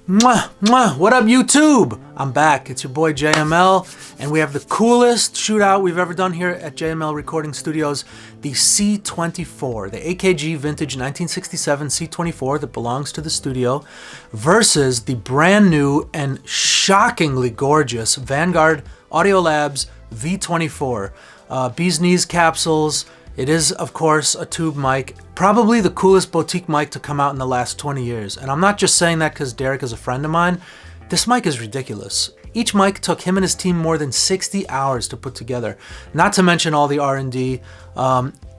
Mwah, mwah, what up YouTube? I'm back, it's your boy JML, and we have the coolest shootout we've ever done here at JML Recording Studios, the C24, the AKG vintage 1967 C24 that belongs to the studio, versus the brand new and shockingly gorgeous Vanguard Audiolabs V24. Bee's Knees capsules. It is, of course, a tube mic, probably the coolest boutique mic to come out in the last 20 years. And I'm not just saying that because Derek is a friend of mine. This mic is ridiculous. Each mic took him and his team more than 60 hours to put together, not to mention all the R&D.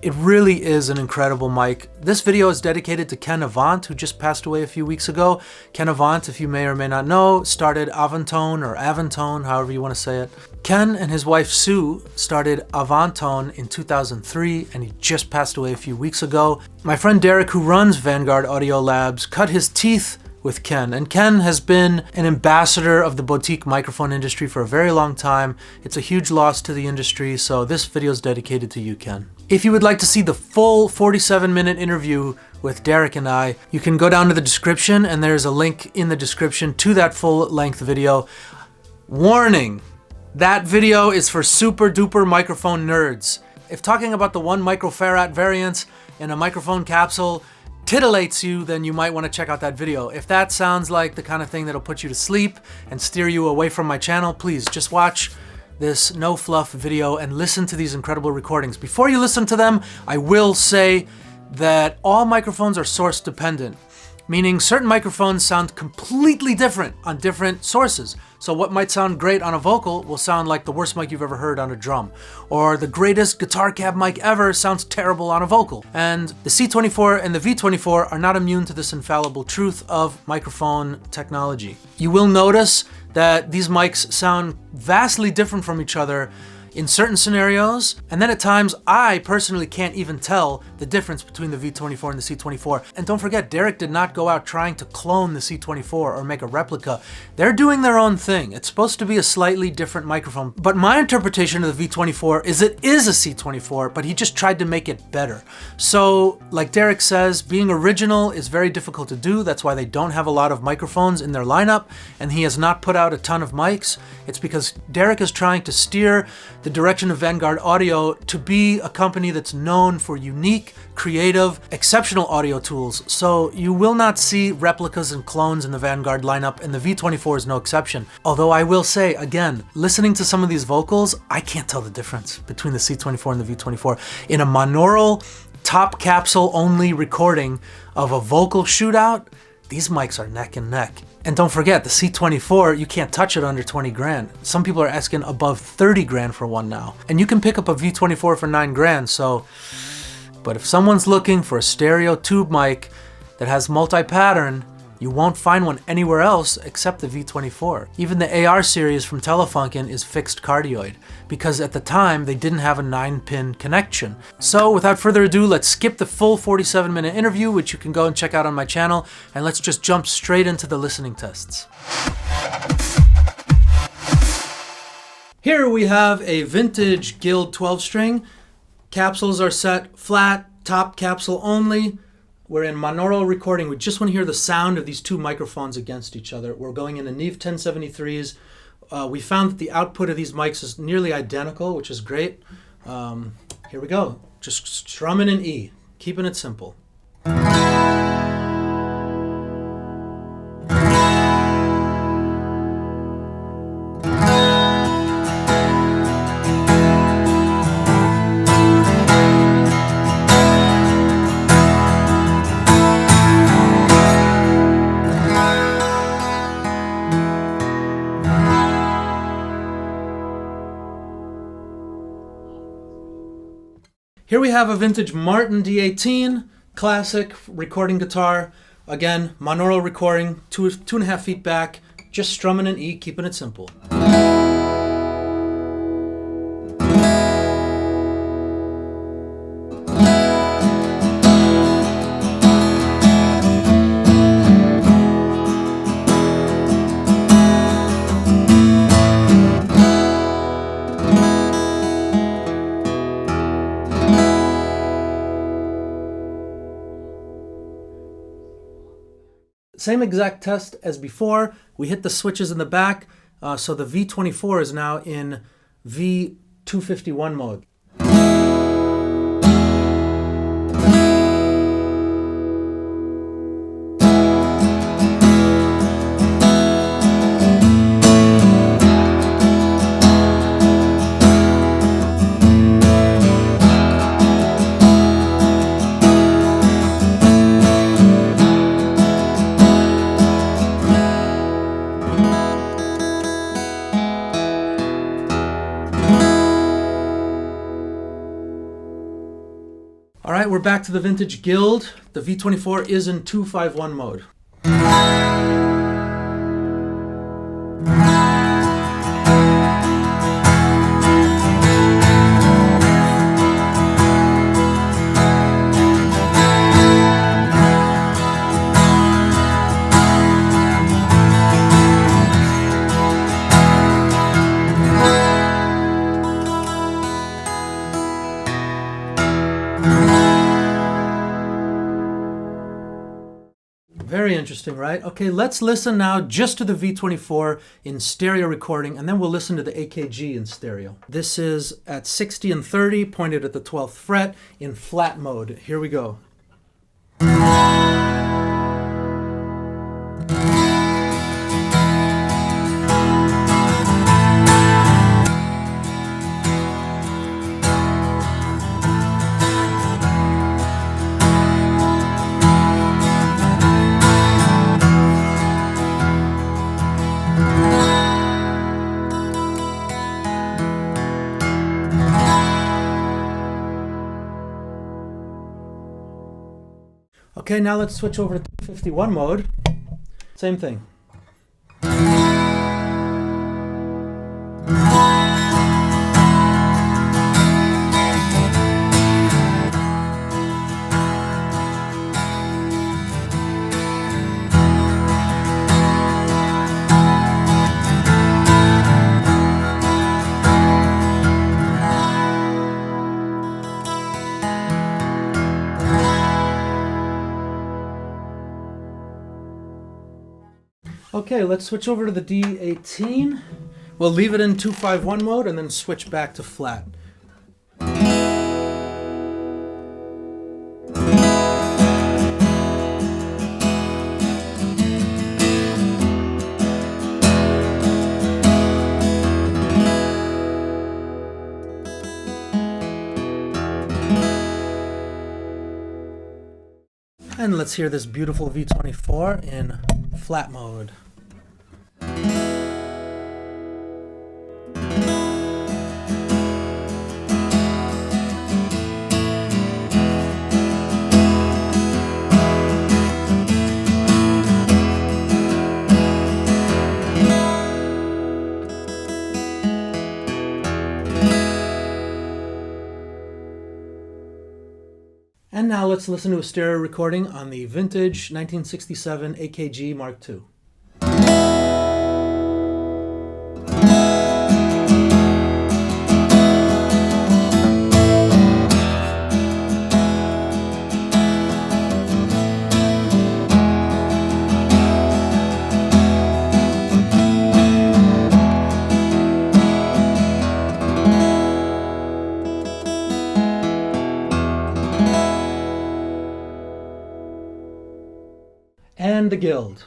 It really is an incredible mic. This video is dedicated to Ken Avant, who just passed away a few weeks ago. Ken Avant, if you may or may not know, started Avantone or Avantone, however you want to say it. Ken and his wife Sue started Avantone in 2003, and he just passed away a few weeks ago. My friend Derek, who runs Vanguard Audiolabs, cut his teeth with Ken, and Ken has been an ambassador of the boutique microphone industry for a very long time. It's a huge loss to the industry, so this video is dedicated to you, Ken. If you would like to see the full 47-minute interview with Derek and I, you can go down to the description, and there's a link in the description to that full-length video. Warning, that video is for super duper microphone nerds. If talking about the 1 microfarad variance in a microphone capsule titillates you, then you might want to check out that video. If that sounds like the kind of thing that'll put you to sleep and steer you away from my channel, please just watch this no fluff video and listen to these incredible recordings. Before you listen to them, I will say that all microphones are source dependent, meaning certain microphones sound completely different on different sources. So what might sound great on a vocal will sound like the worst mic you've ever heard on a drum. Or the greatest guitar cab mic ever sounds terrible on a vocal. And the C24 and the V24 are not immune to this infallible truth of microphone technology. You will notice that these mics sound vastly different from each other in certain scenarios, and then at times I personally can't even tell the difference between the V24 and the C24. And don't forget, Derek did not go out trying to clone the C24 or make a replica. They're doing their own thing. It's supposed to be a slightly different microphone, but my interpretation of the V24 is it is a C24, but he just tried to make it better. So like Derek says, being original is very difficult to do. That's why they don't have a lot of microphones in their lineup, and he has not put out a ton of mics. It's because Derek is trying to steer the direction of Vanguard Audio to be a company that's known for unique, creative, exceptional audio tools. So you will not see replicas and clones in the Vanguard lineup, and the V24 is no exception. Although I will say, again, listening to some of these vocals, I can't tell the difference between the C24 and the V24. In a monaural top capsule only recording of a vocal shootout, these mics are neck and neck. And don't forget, the C24, you can't touch it under 20 grand. Some people are asking above 30 grand for one now. And you can pick up a V24 for 9 grand, so. But if someone's looking for a stereo tube mic that has multi-pattern, you won't find one anywhere else except the V24. Even the AR series from Telefunken is fixed cardioid, because at the time they didn't have a 9-pin connection. So without further ado, let's skip the full 47-minute interview, which you can go and check out on my channel, and let's just jump straight into the listening tests. Here we have a vintage Guild 12-string. Capsules are set flat, top capsule only. We're in monaural recording. We just want to hear the sound of these two microphones against each other. We're going into Neve 1073s. We found that the output of these mics is nearly identical, which is great. Here we go. Just strumming an E, keeping it simple. Here we have a vintage Martin D18, classic recording guitar. Again, monaural recording, 2.5 feet back, just strumming an E, keeping it simple. Same exact test as before. We hit the switches in the back, so the V24 is now in V251 mode. All right, we're back to the vintage Guild. The V24 is in 251 mode. Very interesting, right? Okay, let's listen now just to the V24 in stereo recording, and then we'll listen to the AKG in stereo. This is at 60 and 30, pointed at the 12th fret in flat mode. Here we go. Okay, now let's switch over to 251 mode. Same thing. Okay, let's switch over to the D18. We'll leave it in 251 mode and then switch back to flat. And let's hear this beautiful V24 in flat mode. And now let's listen to a stereo recording on the vintage 1967 AKG Mark II. And the Guild.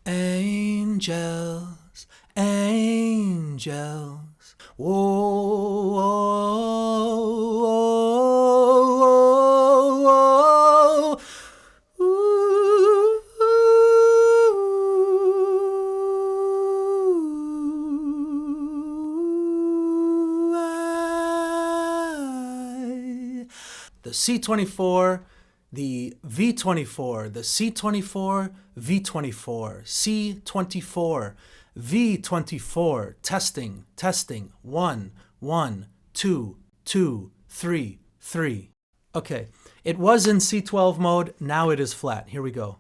Angels, angels, whoa, whoa, whoa, whoa, ooh, the C24 the V24, the C24, V24, C24, V24, testing, 1, 1, 2, 2, 3, 3. Okay, it was in C12 mode, now it is flat. Here we go.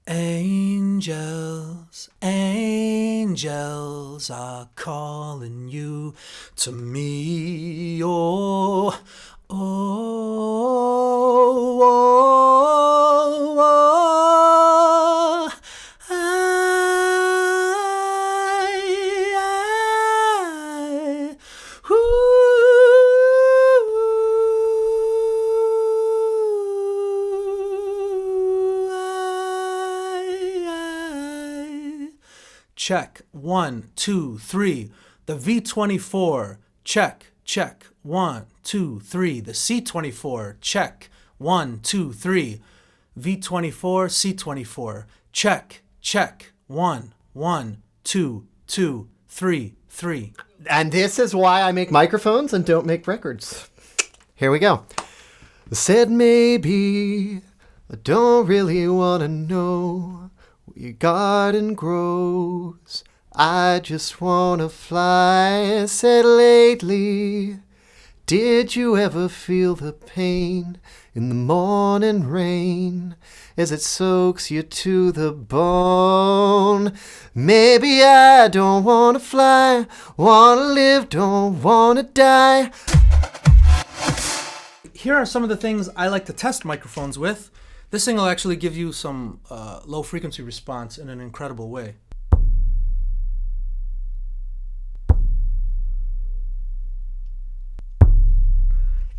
Angels, angels are calling you to me, oh, oh, oh, oh, check, 1, 2, 3. The V24, check, 1, 2, 3. The C24, check, 1, 2, 3. V24, C24, check, 1, 1, 2, 2, 3, 3. And this is why I make microphones and don't make records. Here we go. Said maybe I don't really want to know where your garden grows. I just want to fly. Said lately, did you ever feel the pain in the morning rain as it soaks you to the bone? Maybe I don't want to fly, want to live, don't want to die. Here are some of the things I like to test microphones with. This thing will actually give you some low frequency response in an incredible way.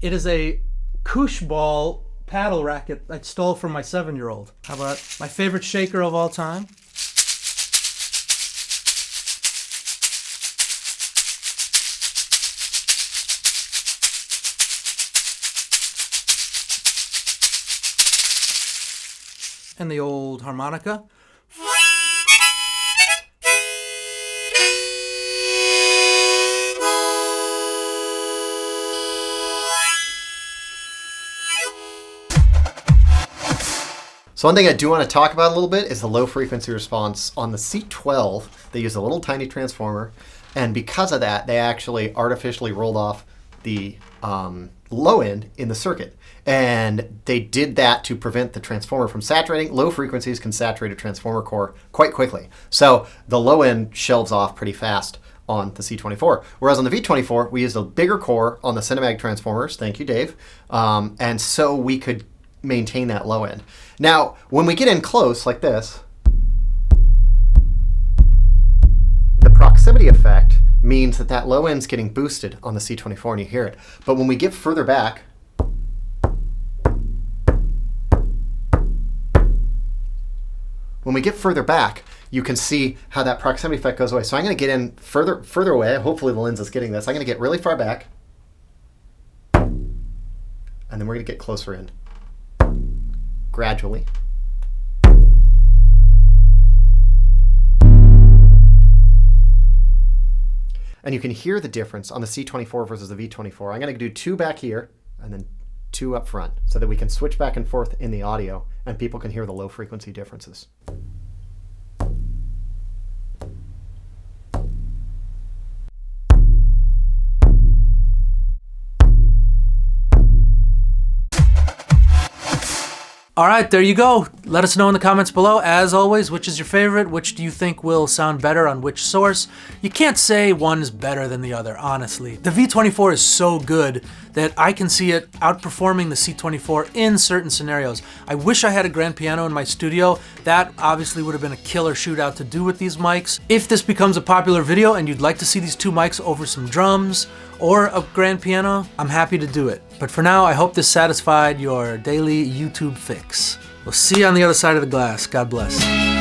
It is a koosh ball paddle racket I stole from my 7-year-old. How about my favorite shaker of all time? And the old harmonica. So one thing I do want to talk about a little bit is the low frequency response. On the C12, they use a little tiny transformer, and because of that, they actually artificially rolled off the low end in the circuit. And they did that to prevent the transformer from saturating. Low frequencies can saturate a transformer core quite quickly. So the low end shelves off pretty fast on the C24. Whereas on the V24, we used a bigger core on the Cinemag transformers. Thank you, Dave. And so we could maintain that low end. Now, when we get in close like this, the proximity effect means that that low end's getting boosted on the C24 and you hear it. But when we get further back, you can see how that proximity effect goes away. So I'm going to get in further away. Hopefully the lens is getting this. I'm going to get really far back, and then we're going to get closer in gradually. And you can hear the difference on the C24 versus the V24. I'm going to do 2 back here and then 2 up front so that we can switch back and forth in the audio and people can hear the low frequency differences. All right, there you go. Let us know in the comments below. As always, which is your favorite? Which do you think will sound better on which source? You can't say one is better than the other, honestly. The V24 is so good that I can see it outperforming the C24 in certain scenarios. I wish I had a grand piano in my studio. That obviously would have been a killer shootout to do with these mics. If this becomes a popular video and you'd like to see these 2 mics over some drums or a grand piano, I'm happy to do it. But for now, I hope this satisfied your daily YouTube fix. We'll see you on the other side of the glass. God bless.